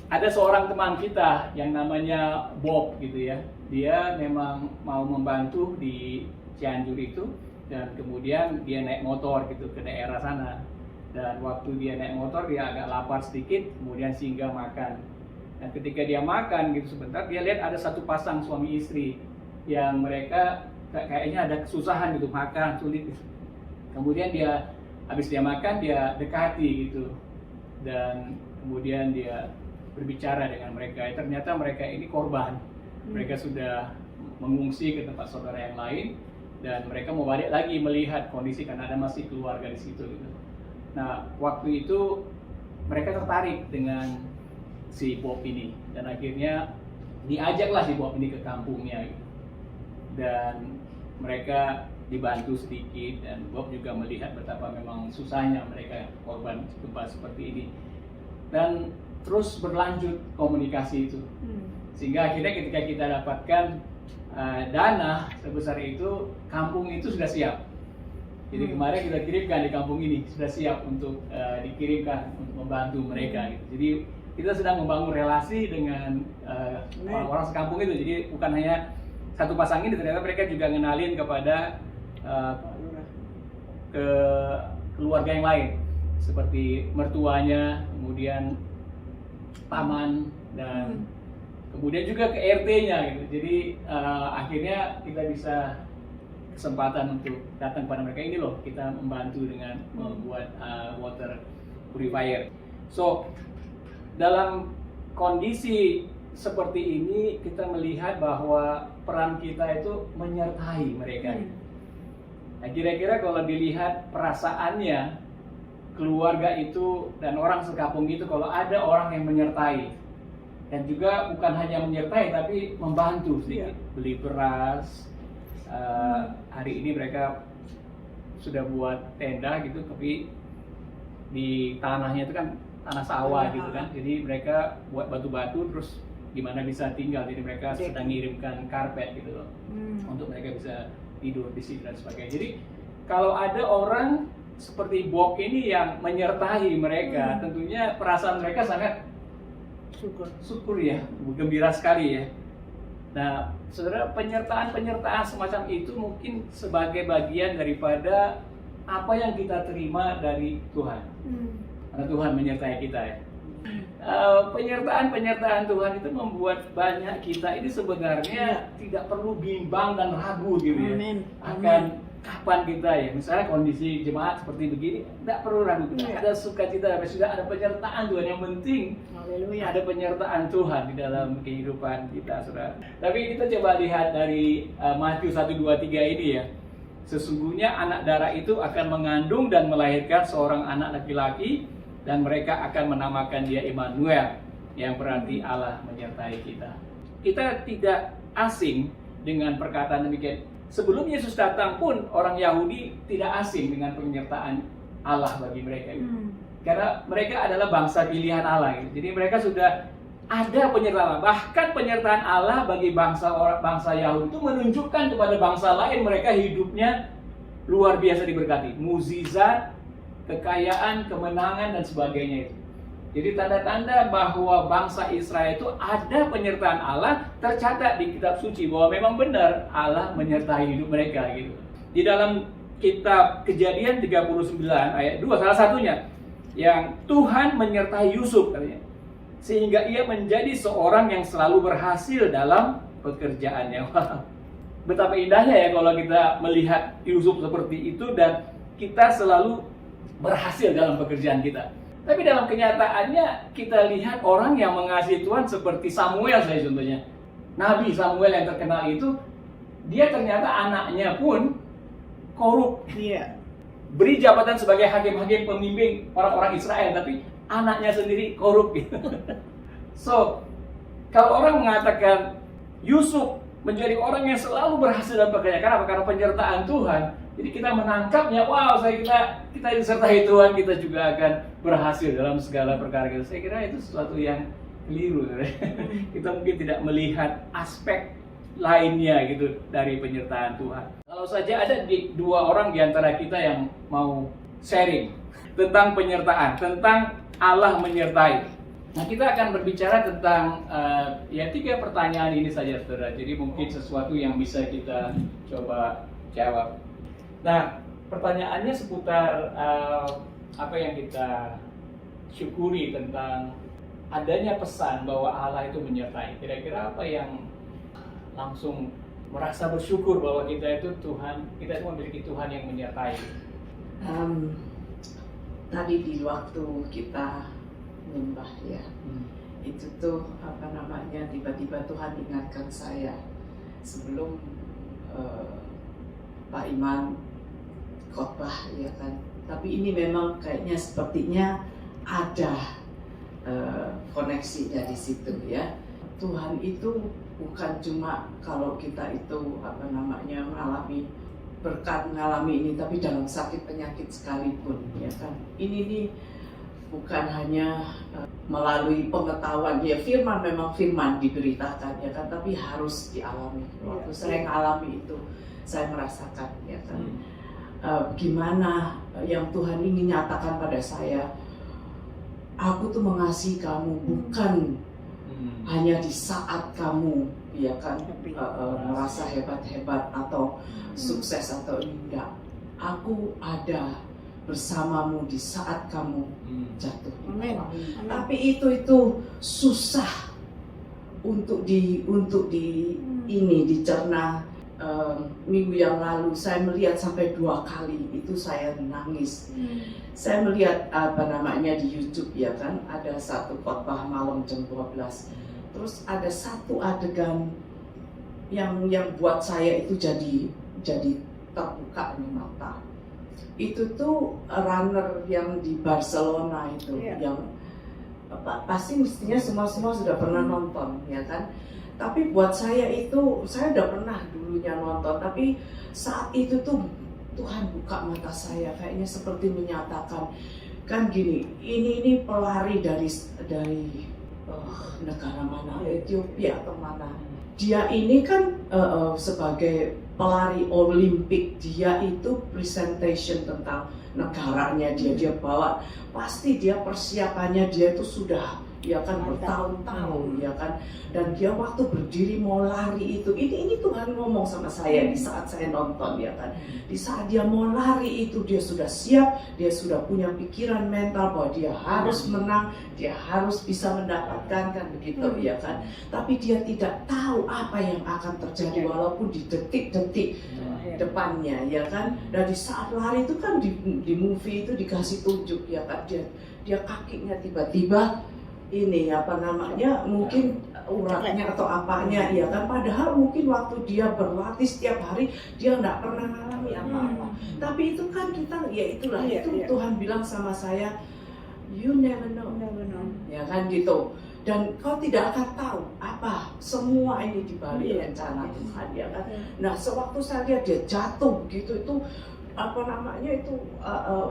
Ada seorang teman kita yang namanya Bob gitu ya. Dia memang mau membantu di Cianjur itu, dan kemudian dia naik motor gitu ke daerah sana. Dan waktu dia naik motor dia agak lapar sedikit, kemudian singgah makan. Dan ketika dia makan gitu sebentar, dia lihat ada satu pasang suami istri yang mereka kayaknya ada kesusahan gitu, makan sulit. Kemudian dia habis dia makan dia dekati gitu, dan kemudian dia berbicara dengan mereka. Ternyata mereka ini korban. Mereka sudah mengungsi ke tempat saudara yang lain, dan mereka mau balik lagi melihat kondisi karena ada masih keluarga di situ gitu. Nah, waktu itu mereka tertarik dengan si Bob ini, dan akhirnya diajaklah si Bob ini ke kampungnya gitu. Dan mereka dibantu sedikit, dan Bob juga melihat betapa memang susahnya mereka korban gempa seperti ini. Dan terus berlanjut komunikasi itu, sehingga akhirnya ketika kita dapatkan dana sebesar itu, kampung itu sudah siap. Jadi kemarin kita kirimkan di kampung ini sudah siap untuk dikirimkan untuk membantu mereka gitu. Jadi kita sedang membangun relasi dengan orang-orang sekampung itu. Jadi bukan hanya satu pasang ini, ternyata mereka juga ngenalin kepada ke keluarga yang lain, seperti mertuanya, kemudian paman, dan kemudian juga ke RT-nya gitu. Jadi akhirnya kita bisa kesempatan untuk datang pada mereka. Ini loh, kita membantu dengan membuat water purifier. So dalam kondisi seperti ini kita melihat bahwa peran kita itu menyertai mereka. Nah, kira-kira kalau dilihat perasaannya keluarga itu dan orang sekampung itu, kalau ada orang yang menyertai, dan juga bukan hanya menyertai tapi membantu sedikit, beli beras. Hari ini mereka sudah buat tenda gitu, tapi di tanahnya itu kan tanah sawah gitu kan, jadi mereka buat batu-batu terus gimana bisa tinggal. Jadi mereka sedang ngirimkan karpet gitu loh, untuk mereka bisa tidur di sini dan sebagainya. Jadi kalau ada orang seperti Bob ini yang menyertai mereka, tentunya perasaan mereka sangat syukur ya, gembira sekali ya. Nah, saudara, penyertaan semacam itu mungkin sebagai bagian daripada apa yang kita terima dari Tuhan. Karena Tuhan menyertai kita ya. Penyertaan Tuhan itu membuat banyak kita ini sebenarnya tidak perlu bimbang dan ragu gitu ya. Akan kapan kita ya, misalnya kondisi jemaat seperti begini, tidak perlu ragu, kita ada sukacita, sudah ada penyertaan Tuhan. Yang penting ada penyertaan Tuhan di dalam kehidupan kita, saudara. Tapi kita coba lihat dari Matius 1:23 ini ya. Sesungguhnya anak darah itu akan mengandung dan melahirkan seorang anak laki-laki, dan mereka akan menamakan dia Immanuel, yang berarti Allah menyertai kita. Kita tidak asing dengan perkataan demikian. Sebelum Yesus datang pun orang Yahudi tidak asing dengan penyertaan Allah bagi mereka. Karena mereka adalah bangsa pilihan Allah. Jadi mereka sudah ada penyertaan. Bahkan penyertaan Allah bagi bangsa Yahudi itu menunjukkan kepada bangsa lain mereka hidupnya luar biasa diberkati. Mukjizat, kekayaan, kemenangan, dan sebagainya itu. Jadi tanda-tanda bahwa bangsa Israel itu ada penyertaan Allah tercatat di kitab suci, bahwa memang benar Allah menyertai hidup mereka gitu. Di dalam kitab Kejadian 39 ayat 2 salah satunya, yang Tuhan menyertai Yusuf katanya, sehingga ia menjadi seorang yang selalu berhasil dalam pekerjaannya. Betapa indahnya ya kalau kita melihat Yusuf seperti itu dan kita selalu berhasil dalam pekerjaan kita. Tapi dalam kenyataannya kita lihat orang yang mengasihi Tuhan seperti Samuel saya contohnya. Nabi Samuel yang terkenal itu, dia ternyata anaknya pun korup. Beri jabatan sebagai hakim-hakim pemimpin orang-orang Israel, tapi anaknya sendiri korup gitu. So, kalau orang mengatakan Yusuf menjadi orang yang selalu berhasil dalam pekerjaan, kenapa? Karena penyertaan Tuhan. Jadi kita menangkapnya, wow, kita disertai Tuhan, kita juga akan berhasil dalam segala perkara kita. Saya kira itu sesuatu yang keliru. Kita mungkin tidak melihat aspek lainnya gitu dari penyertaan Tuhan. Kalau saja ada dua orang di antara kita yang mau sharing tentang penyertaan, tentang Allah menyertai. Nah, kita akan berbicara tentang ya 3 pertanyaan ini saja, saudara. Jadi mungkin sesuatu yang bisa kita coba jawab. Nah, pertanyaannya seputar apa yang kita syukuri tentang adanya pesan bahwa Allah itu menyertai. Kira-kira apa yang langsung merasa bersyukur bahwa kita itu memiliki Tuhan yang menyertai? Tadi di waktu kita menyembah ya, itu tuh tiba-tiba Tuhan ingatkan saya sebelum Pak Iman khotbah ya kan. Tapi ini memang kayaknya sepertinya ada koneksi dari situ ya. Tuhan itu bukan cuma kalau kita itu mengalami berkat mengalami ini, tapi dalam sakit penyakit sekalipun ya kan. Ini nih bukan hanya melalui pengetahuan ya, firman memang firman diberitakan ya kan, tapi harus dialami. Waktu saya mengalami itu saya merasakan ya kan, gimana yang Tuhan ingin nyatakan pada saya. Aku tuh mengasihi kamu bukan hanya di saat kamu ya kan merasa hebat-hebat atau sukses atau enggak. Aku ada bersamamu di saat kamu jatuh di bawah. Tapi itu susah untuk dicerna. Minggu yang lalu saya melihat sampai 2 kali itu saya menangis. Saya melihat di YouTube ya kan, ada satu khotbah malam jam 12. Terus ada satu adegan yang buat saya itu jadi terbuka nih mata. Itu tuh runner yang di Barcelona itu yang pasti mestinya semua sudah pernah nonton ya kan. Tapi buat saya itu, saya udah pernah dulunya nonton, tapi saat itu tuh Tuhan buka mata saya, kayaknya seperti menyatakan, kan gini, ini pelari dari negara mana, Ethiopia atau mana. Dia ini kan sebagai pelari Olimpik, dia itu presentation tentang negaranya dia bawa, pasti dia persiapannya dia itu sudah ya kan bertahun-tahun ya kan, dan dia waktu berdiri mau lari itu ini Tuhan ngomong sama saya di saat saya nonton ya kan, di saat dia mau lari itu dia sudah siap, dia sudah punya pikiran mental bahwa dia harus menang, dia harus bisa mendapatkan kan begitu ya kan, tapi dia tidak tahu apa yang akan terjadi walaupun di detik-detik depannya ya kan. Dan di saat lari itu kan di movie itu dikasih tunjuk ya kan, dia kakinya tiba-tiba ini mungkin uratnya atau apanya ya kan, padahal mungkin waktu dia berlatih setiap hari dia nggak pernah mengalami apa-apa. Tapi itu kan kita itu Tuhan bilang sama saya, you never know ya kan gitu, dan kau tidak akan tahu apa semua ini dibalik rencana Tuhan ya kan. Nah sewaktu saya lihat dia jatuh gitu, itu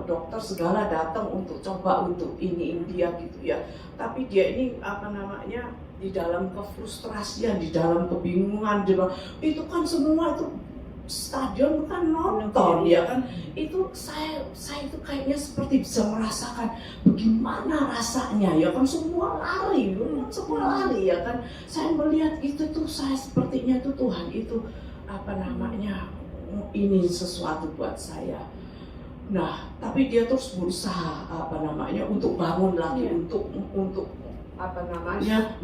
dokter segala datang untuk coba untuk iniin dia gitu ya, tapi dia ini di dalam kefrustrasian, di dalam kebingungan, itu kan semua itu stadion kan nonton ya kan, itu saya itu kayaknya seperti bisa merasakan bagaimana rasanya ya kan, semua lari ya kan. Saya melihat itu tuh saya sepertinya tuh Tuhan itu ini sesuatu buat saya. Nah, tapi dia terus berusaha untuk bangun lagi, untuk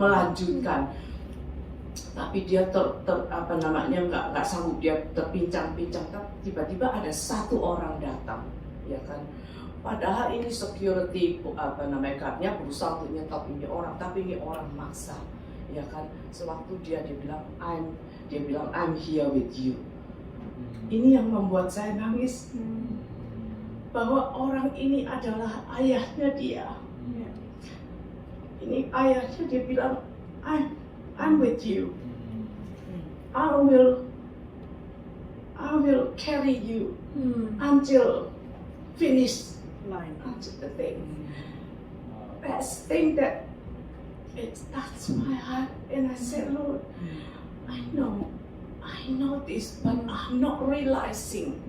melanjutkan. Tapi dia nggak sanggup, dia terpincang-pincang. Tiba-tiba ada satu orang datang, ya kan. Padahal ini security guardnya berusaha untuk nyetop ini orang, tapi ini orang maksa, ya kan. Sewaktu dia bilang I'm here with you. Ini yang membuat saya nangis, bahwa orang ini adalah ayahnya dia. Ini ayahnya, dia bilang I'm with you. I will carry you until finish line, until the thing. Best thing that it touched my heart, and I said, Lord, I know this, but I'm not realizing.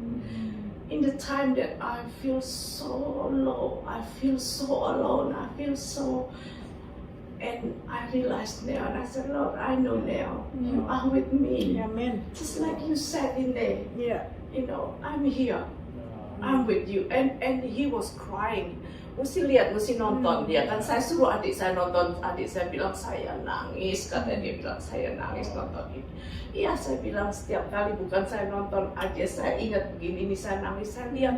In the time that I feel so low, I feel so alone, I feel so And I realized now, and I said, Lord, I know now, you are with me. Amen. Just like you said in there, Yeah. you know, I'm here, I'm with you. And he was crying. Mesti lihat, mesti nonton dia kan. Saya suruh adik saya nonton, adik saya bilang saya nangis, kata dia bilang saya nangis nonton ini. Iya, saya bilang setiap kali bukan saya nonton aja, saya ingat begini, ini saya nangis, saya lihat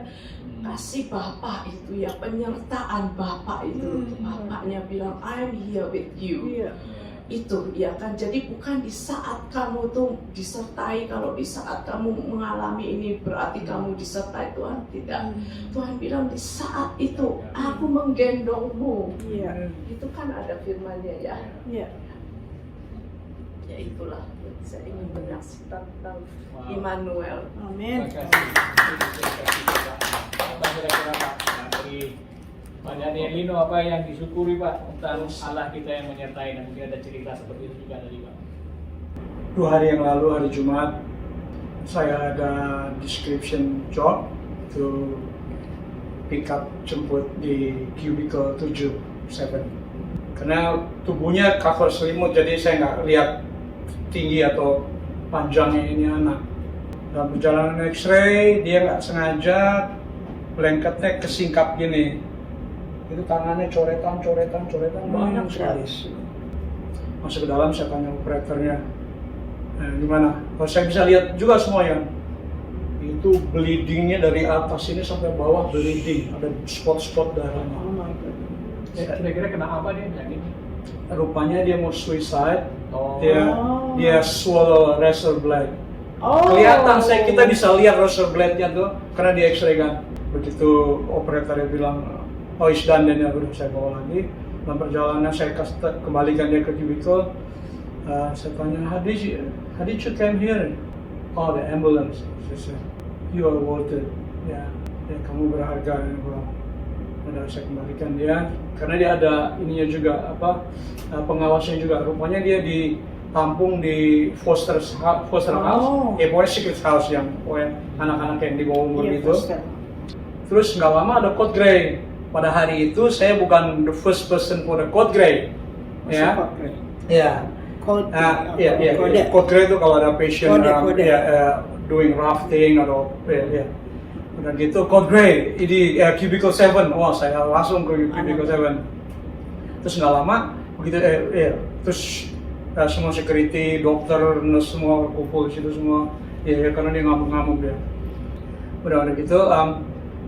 kasih Bapak itu ya, penyertaan Bapak itu. Bapaknya bilang, I'm here with you. Iya. Itu ya kan, jadi bukan di saat kamu tuh disertai, kalau di saat kamu mengalami ini berarti kamu disertai Tuhan, tidak. Tuhan bilang di saat itu aku menggendongmu. Iya. Itu kan ada firman-Nya ya. Iya. Ya itulah yang saya ingin menyaksikan tentang Immanuel. Amin. Terima kasih. Apa kira-kira Pak dari Pak Daniel Lino, apa yang disyukuri Pak tentang Allah kita yang menyertai, dan mungkin ada cerita seperti itu juga dari Pak? 2 hari yang lalu, hari Jumat, saya ada description job to pick up, jemput di cubicle 7. Karena tubuhnya cover selimut, jadi saya nggak lihat tinggi atau panjangnya ini anak. Dalam perjalanan X-ray, dia nggak sengaja blanketnya kesingkap gini. Itu tangannya coretan banyak sekali. Masuk ke dalam, saya tanya operatornya, gimana? Kalau saya bisa lihat juga semuanya, itu bleedingnya dari atas ini sampai bawah, bleeding, ada spot-spot darahnya. Oh my God. Kira-kira kena apa dia bilang ini? Rupanya dia mau suicide, Oh. dia swallow razor blade. Oh. Kelihatan, kita bisa lihat razor blade-nya tuh, karena di X-ray kan. Begitu operatornya bilang, oh is done, dan udah saya bawa lagi. Dalam perjalanan saya kembalikan dia ke cubicle. Saya tanya, how did you come here? Oh, the ambulance. Saya said, you are worth it. Ya, kamu berharga. Udah saya kembalikan dia, karena dia ada ininya juga, pengawasnya juga. Rupanya dia ditampung di foster house, pokoknya secret house yang anak-anak yang di bawah umur gitu. Terus nggak lama ada code gray. Pada hari itu saya bukan the first person for the code gray, ya. Ya. Code Code itu kalau ada patient Kode. doing rafting atau udah gitu code gray ini cubicle 7. Wah, saya langsung ke cubicle 7. Terus nggak lama begitu terus semua security, dokter, nurse semua kumpul di situ semua. Karena dia ngamuk-ngamuk dia. Udah gitu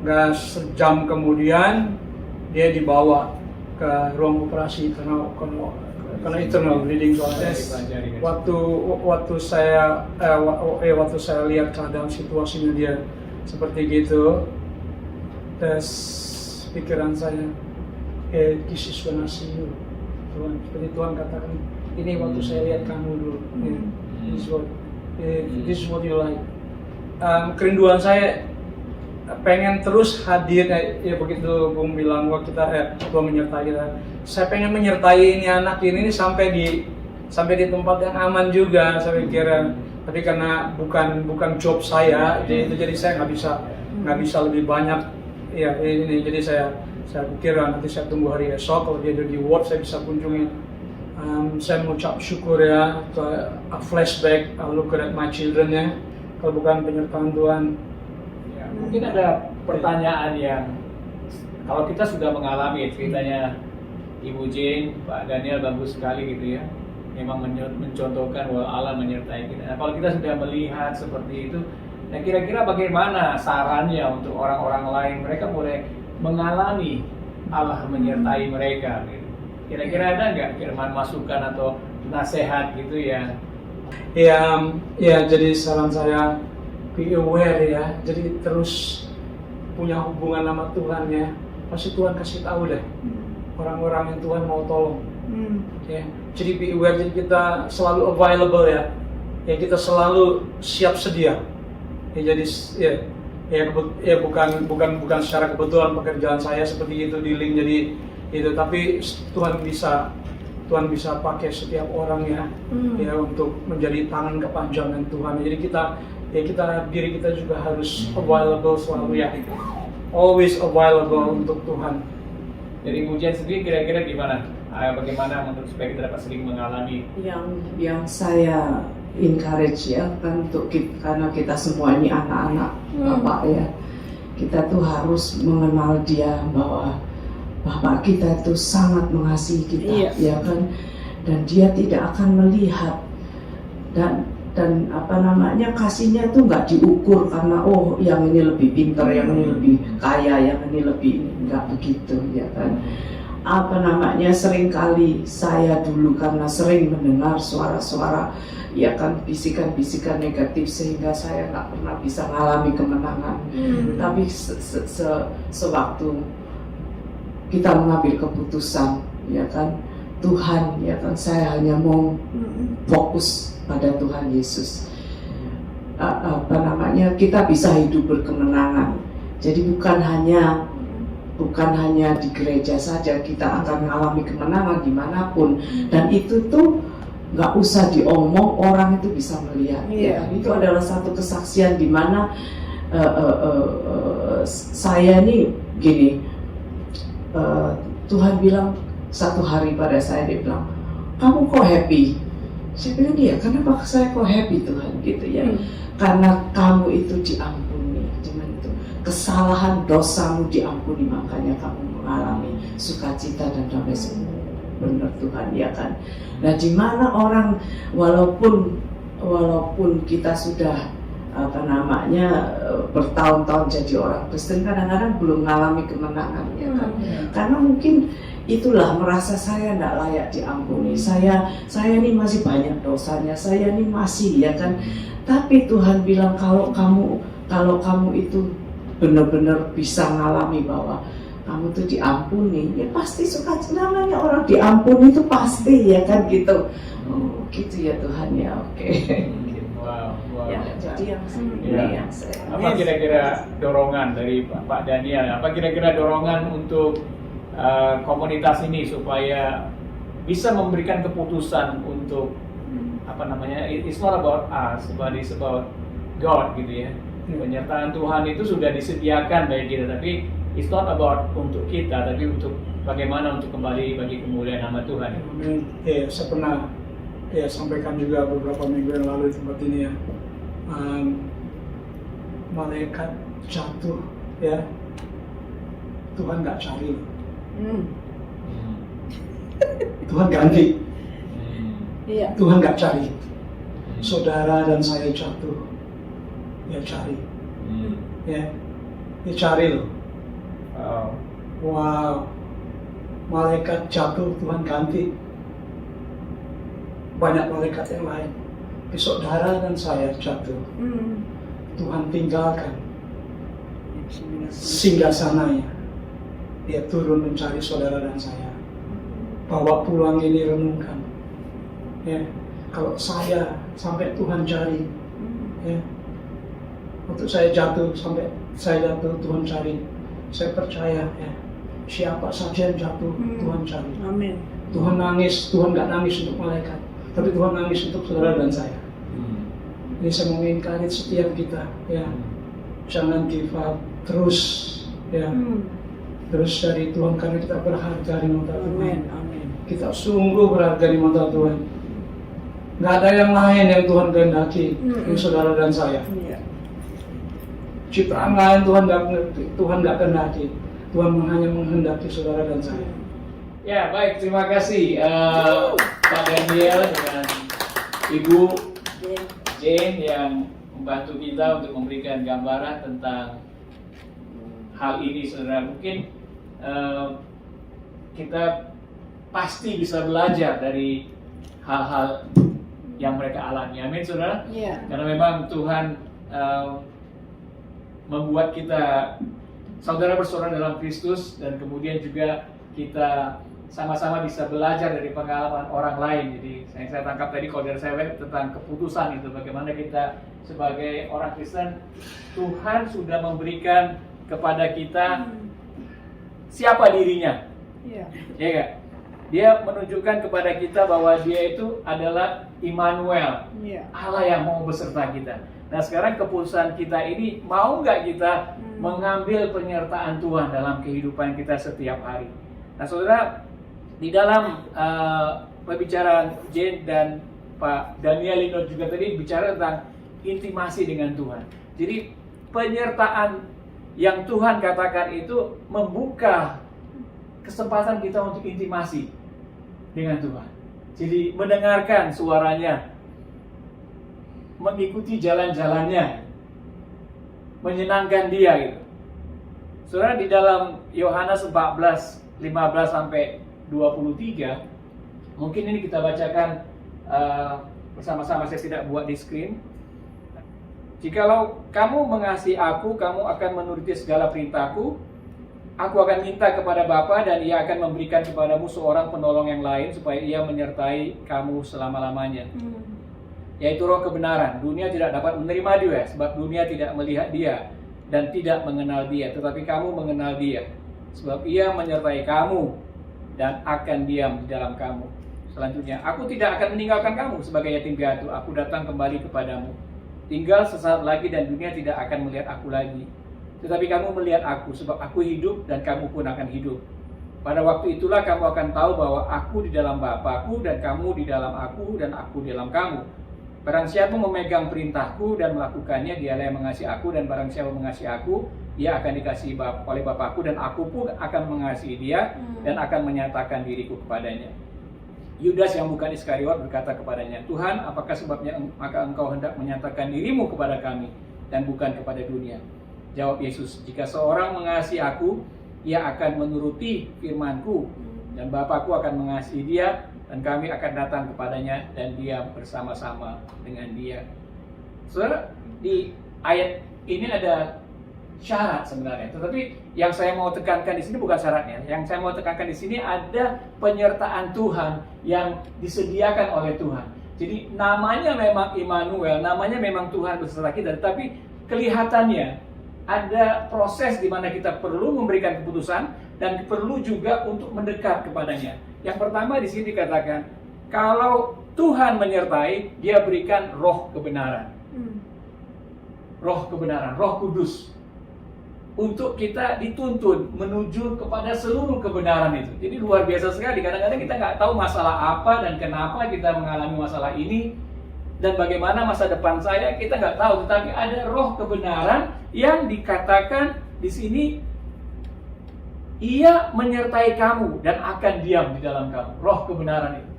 nggak sejam kemudian dia dibawa ke ruang operasi karena internal bleeding soalnya. Waktu saya lihat keadaan situasinya dia seperti gitu, terus pikiran saya, this is when I see you, Tuhan. Seperti Tuhan katakan, ini waktu saya lihat kamu dulu. This is what you like. Kerinduan saya pengen terus hadir, ya begitu Bung bilang bahwa Tuhan menyertai kita. Saya pengen menyertai ini anak ini sampai di tempat yang aman juga, saya pikir. Tapi karena bukan job saya, jadi saya nggak bisa lebih banyak. Ya ini, jadi saya pikir nanti saya tunggu hari esok, kalau dia ada di ward saya bisa kunjungi. Saya mengucap syukur ya, a flashback, I look at my children ya. Kalau bukan penyertaan Tuhan. Mungkin ada pertanyaan yang kalau kita sudah mengalami ceritanya Ibu Jane, Pak Daniel bagus sekali gitu ya. Memang mencontohkan bahwa Allah menyertai kita. Nah, kalau kita sudah melihat seperti itu, nah kira-kira bagaimana sarannya untuk orang-orang lain? Mereka boleh mengalami Allah menyertai mereka. Gitu. Kira-kira ada nggak firman masukan atau nasihat gitu ya? Ya, jadi saran saya, be aware ya. Jadi terus punya hubungan sama Tuhan ya. Pasti Tuhan kasih tahu deh orang-orang yang Tuhan mau tolong. Ya, jadi be aware, jadi kita selalu available ya. Ya kita selalu siap sedia. Ya jadi bukan secara kebetulan pekerjaan saya seperti itu di link jadi itu, tapi Tuhan bisa pakai setiap orang ya, ya untuk menjadi tangan kepanjangan Tuhan. Jadi diri kita juga harus available selalu ya, always available untuk Tuhan. Dari Pujian sendiri kira-kira gimana? Bagaimana menurut supaya kita dapat sering mengalami? Yang saya encourage ya kan untuk karena kita semua ini anak-anak Bapak ya, kita tuh harus mengenal Dia bahwa Bapak kita itu sangat mengasihi kita, ya kan, dan Dia tidak akan melihat dan kasihnya tuh nggak diukur karena oh yang ini lebih pintar, yang ini lebih kaya, yang ini lebih nggak begitu, ya kan. Seringkali saya dulu karena sering mendengar suara-suara, ya kan, bisikan-bisikan negatif sehingga saya nggak pernah bisa mengalami kemenangan. Tapi sewaktu kita mengambil keputusan, ya kan, Tuhan, ya kan, saya hanya mau fokus pada Tuhan Yesus. Kita bisa hidup berkemenangan. Jadi bukan hanya di gereja saja kita akan mengalami kemenangan dimanapun, dan itu tuh nggak usah diomong, orang itu bisa melihat. Ya, itu adalah satu kesaksian di mana saya ini gini, Tuhan bilang satu hari pada saya, dia bilang, kamu kok happy? Saya bilang, iya, kenapa saya kok happy Tuhan, gitu ya. Karena kamu itu diampuni, cuman itu kesalahan dosamu diampuni, makanya kamu mengalami sukacita dan damai semua. Benar Tuhan, ya kan. Nah, di mana orang walaupun kita sudah bertahun-tahun jadi orang Kristen, kadang-kadang belum mengalami kemenangan, ya kan. Karena mungkin itulah merasa saya tidak layak diampuni, saya ini masih banyak dosanya, saya ini masih, ya kan. Tapi Tuhan bilang kalau kamu itu benar-benar bisa mengalami bahwa kamu tuh diampuni, ya pasti sukacita. Namanya orang diampuni itu pasti, ya kan, gitu. Oh, gitu ya Tuhan, ya, oke. Wow. Ya, jadi yang saya. Apa kira-kira dorongan dari Pak Daniel? Apa kira-kira dorongan untuk komunitas ini supaya bisa memberikan keputusan untuk it's not about us, but it's about God, gitu ya. Penyertaan Tuhan itu sudah disediakan bagi kita, tapi it's not about untuk kita, tapi untuk bagaimana untuk kembali bagi kemuliaan nama Tuhan. Saya pernah sampaikan juga beberapa minggu yang lalu di tempat ini ya, malaikat jatuh, ya, Tuhan nggak cari. Tuhan ganti. Tuhan nggak cari. Saudara dan saya jatuh, dia cari. Ya, dia cari loh. Wow. Malaikat jatuh, Tuhan ganti. Banyak malaikat yang lain. Saudara dan saya jatuh, Tuhan tinggalkan singgasananya. Dia turun mencari saudara dan saya. Bawa pulang ini, renungkan. Ya, kalau saya sampai Tuhan cari, ya, untuk saya jatuh sampai saya jatuh Tuhan cari. Saya percaya, ya, siapa saja yang jatuh Tuhan cari. Amin. Tuhan nangis, Tuhan nggak nangis untuk malaikat, tapi Tuhan nangis untuk saudara dan saya. Ini saya mau mengingatkan setiap kita, ya, jangan give up, terus, ya. Terus dari Tuhan, karena kita berharga di mata Tuhan. Amin. Kita sungguh berharga di mata Tuhan. Nggak ada yang lain yang Tuhan kehendaki, ini saudara dan saya. Ciptaan lain Tuhan nggak kehendaki. Tuhan hanya menghendaki saudara dan saya. Ya, baik, terima kasih Pak Daniel dengan Ibu Jane yang membantu kita untuk memberikan gambaran tentang hal ini, saudara. Mungkin kita pasti bisa belajar dari hal-hal yang mereka alami. Amin, saudara. Karena memang Tuhan membuat kita saudara-bersaudara dalam Kristus, dan kemudian juga kita sama-sama bisa belajar dari pengalaman orang lain. Jadi saya tangkap tadi kalau dari saya tentang keputusan itu, bagaimana kita sebagai orang Kristen, Tuhan sudah memberikan kepada kita siapa dirinya, ya kan? Dia menunjukkan kepada kita bahwa Dia itu adalah Immanuel, Allah yang mau beserta kita. Nah, sekarang keputusan kita ini, mau nggak kita mengambil penyertaan Tuhan dalam kehidupan kita setiap hari? Nah saudara, di dalam pembicaraan Jane dan Pak Daniel Lino juga tadi bicara tentang intimasi dengan Tuhan. Jadi penyertaan yang Tuhan katakan itu membuka kesempatan kita untuk intimasi dengan Tuhan. Jadi mendengarkan suaranya, mengikuti jalan-jalannya, menyenangkan dia gitu. Saudara, di dalam Yohanes 14, 15 sampai 23, mungkin ini kita bacakan bersama-sama, saya tidak buat di screen. Jikalau kamu mengasihi aku, kamu akan menuruti segala perintahku. Aku akan minta kepada Bapa dan Ia akan memberikan kepadamu seorang penolong yang lain supaya Ia menyertai kamu selama-lamanya. Yaitu Roh kebenaran. Dunia tidak dapat menerima Dia sebab dunia tidak melihat Dia dan tidak mengenal Dia, tetapi kamu mengenal Dia sebab Ia menyertai kamu dan akan diam di dalam kamu. Selanjutnya, aku tidak akan meninggalkan kamu sebagai yatim piatu. Aku datang kembali kepadamu. Tinggal sesaat lagi dan dunia tidak akan melihat aku lagi. Tetapi kamu melihat aku, sebab aku hidup dan kamu pun akan hidup. Pada waktu itulah kamu akan tahu bahwa aku di dalam Bapa-Ku dan kamu di dalam aku dan aku di dalam kamu. Barang siapa memegang perintahku dan melakukannya, dialah yang mengasihi aku, dan barang siapa mengasihi aku, dia akan dikasihi oleh Bapa-Ku, dan aku pun akan mengasihi dia dan akan menyatakan diriku kepadanya. Yudas yang bukan Iskariot berkata kepadanya, Tuhan, apakah sebabnya maka engkau hendak menyatakan dirimu kepada kami dan bukan kepada dunia? Jawab Yesus, jika seorang mengasihi aku, ia akan menuruti firman-Ku, dan Bapa-Ku akan mengasihi dia, dan kami akan datang kepadanya dan diam bersama-sama dengan dia. Saudara, di ayat ini ada syarat sebenarnya, tetapi yang saya mau tekankan di sini bukan syaratnya. Yang saya mau tekankan di sini ada penyertaan Tuhan yang disediakan oleh Tuhan. Jadi namanya memang Immanuel, namanya memang Tuhan beserta kita, tetapi kelihatannya ada proses di mana kita perlu memberikan keputusan dan perlu juga untuk mendekat kepadanya. Yang pertama di sini dikatakan, kalau Tuhan menyertai, Dia berikan roh kebenaran. Roh kebenaran, Roh Kudus. Untuk kita dituntun menuju kepada seluruh kebenaran itu. Jadi luar biasa sekali. Kadang-kadang kita nggak tahu masalah apa dan kenapa kita mengalami masalah ini. Dan bagaimana masa depan saya, kita nggak tahu. Tetapi ada roh kebenaran yang dikatakan di sini, Ia menyertai kamu dan akan diam di dalam kamu. Roh kebenaran itu.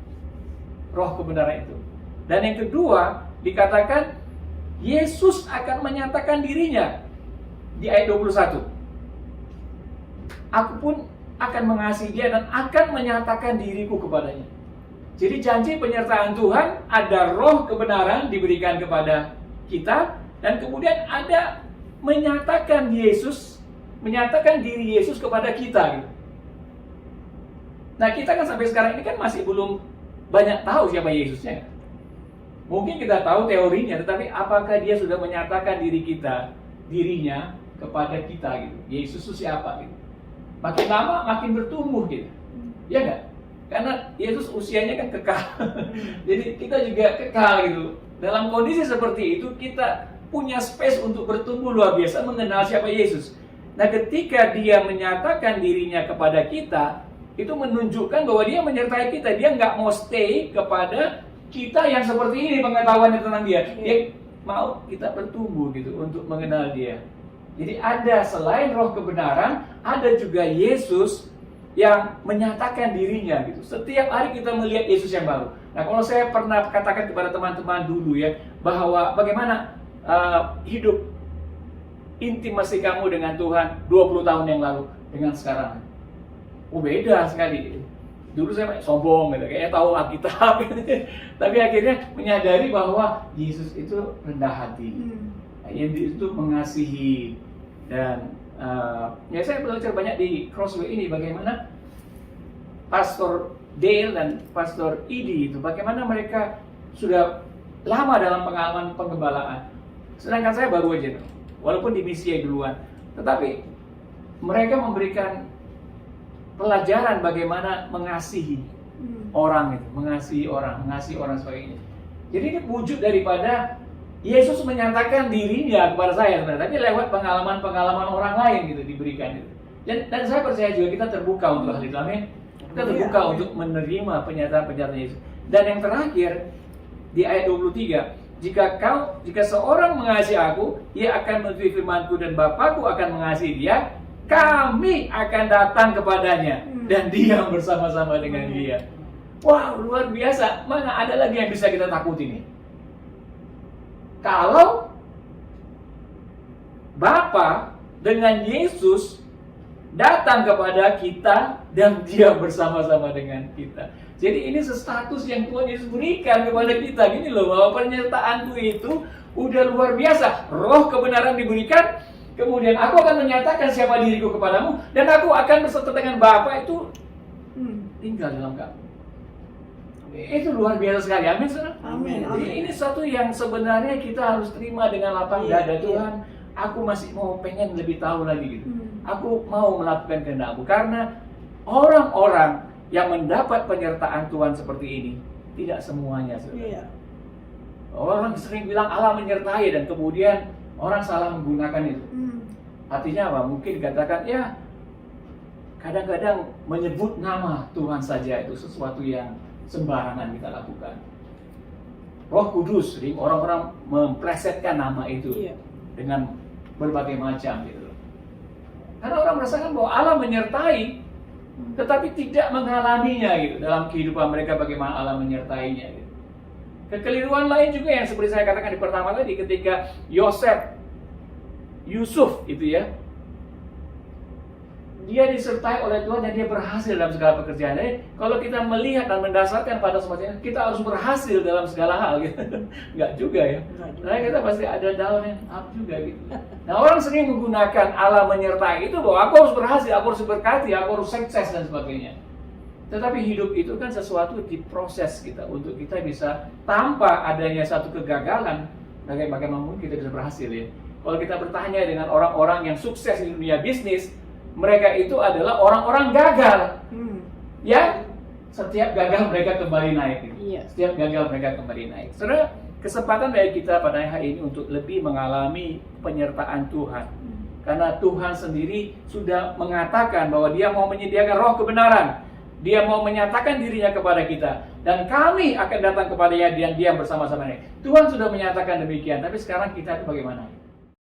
Roh kebenaran itu. Dan yang kedua, dikatakan Yesus akan menyatakan dirinya. Di ayat 21. Aku pun akan mengasihi dia dan akan menyatakan diriku kepadanya. Jadi janji penyertaan Tuhan, ada roh kebenaran diberikan kepada kita, dan kemudian ada menyatakan Yesus, menyatakan diri Yesus kepada kita. Nah, kita kan sampai sekarang ini kan masih belum banyak tahu siapa Yesusnya. Mungkin kita tahu teorinya, tetapi apakah dia sudah menyatakan dirinya kepada kita gitu. Yesus itu siapa gitu. Makin lama makin bertumbuh gitu. Ya enggak? Karena Yesus usianya kan kekal. Jadi kita juga kekal gitu. Dalam kondisi seperti itu kita punya space untuk bertumbuh luar biasa mengenal siapa Yesus. Nah, ketika dia menyatakan dirinya kepada kita, itu menunjukkan bahwa dia menyertai kita. Dia nggak mau stay kepada kita yang seperti ini pengetahuannya tentang dia. Dia mau kita bertumbuh gitu untuk mengenal dia. Jadi ada selain roh kebenaran, ada juga Yesus yang menyatakan dirinya gitu. Setiap hari kita melihat Yesus yang baru. Nah, kalau saya pernah katakan kepada teman-teman dulu ya, bahwa bagaimana hidup intimasi kamu dengan Tuhan 20 tahun yang lalu dengan sekarang. Oh, beda sekali. Dulu saya sombong gitu, kayaknya tahu Alkitab gitu. Tapi akhirnya menyadari bahwa Yesus itu rendah hati. Yesus itu mengasihi. Dan ya saya belajar banyak di Crossway ini bagaimana Pastor Dale dan Pastor Idi itu bagaimana mereka sudah lama dalam pengalaman penggembalaan. Sedangkan saya baru aja, walaupun di misi duluan. Tetapi mereka memberikan pelajaran bagaimana mengasihi orang itu, mengasihi orang sebagainya. Jadi ini wujud daripada Yesus menyatakan dirinya kepada saya sebenarnya, tapi lewat pengalaman-pengalaman orang lain gitu diberikan itu. Dan saya percaya juga kita terbuka untuk hal itu, amin. Kita terbuka untuk menerima pernyataan Yesus. Dan yang terakhir di ayat 23, jika seorang mengasihi aku, ia akan menuruti firman-Ku dan Bapa-Ku akan mengasihi dia, kami akan datang kepadanya dan diam bersama-sama dengan dia. Wow, luar biasa. Mana ada lagi yang bisa kita takuti nih? Kalau Bapa dengan Yesus datang kepada kita dan dia bersama-sama dengan kita. Jadi ini status yang Tuhan Yesus berikan kepada kita. Gini loh, bahwa penyertaanku itu udah luar biasa. Roh kebenaran diberikan, kemudian aku akan menyatakan siapa diriku kepadamu, dan aku akan beserta dengan Bapa itu tinggal dalam kamu. Itu luar biasa sekali. Amin, saudara. Amin. Jadi ini satu yang sebenarnya kita harus terima dengan lapang dada. Tuhan, aku masih mau pengen lebih tahu lagi gitu. Aku mau melakukan kehendak-Mu, karena orang-orang yang mendapat penyertaan Tuhan seperti ini tidak semuanya, saudara. Orang sering bilang Allah menyertai dan kemudian orang salah menggunakan itu. Artinya apa? Mungkin dikatakan ya kadang-kadang menyebut nama Tuhan saja itu sesuatu yang sembarangan kita lakukan. Roh Kudus, sering orang-orang memplesetkan nama itu dengan berbagai macam gitu. Karena orang merasakan bahwa Allah menyertai, tetapi tidak mengalaminya gitu dalam kehidupan mereka, bagaimana Allah menyertainya gitu. Kekeliruan lain juga yang seperti saya katakan di pertama tadi, ketika Yusuf itu ya, dia disertai oleh Tuhan dan dia berhasil dalam segala pekerjaan. Jadi kalau kita melihat dan mendasarkan pada semuanya, kita harus berhasil dalam segala hal gitu. Enggak juga ya. Karena kita pasti ada down and up juga gitu. Nah, orang sering menggunakan Allah menyertai itu bahwa aku harus berhasil, aku harus berkati, aku harus sukses dan sebagainya. Tetapi hidup itu kan sesuatu diproses kita untuk kita bisa, tanpa adanya satu kegagalan, bagaimana mungkin kita bisa berhasil ya. Kalau kita bertanya dengan orang-orang yang sukses di dunia bisnis, mereka itu adalah orang-orang gagal. Ya, setiap gagal mereka kembali naik. Setiap gagal mereka kembali naik. Saudara, kesempatan bagi kita pada hari ini untuk lebih mengalami penyertaan Tuhan. Karena Tuhan sendiri sudah mengatakan bahwa Dia mau menyediakan roh kebenaran. Dia mau menyatakan dirinya kepada kita. Dan kami akan datang kepada Dia dan Dia bersama-sama. Tuhan sudah menyatakan demikian. Tapi sekarang kita itu bagaimana?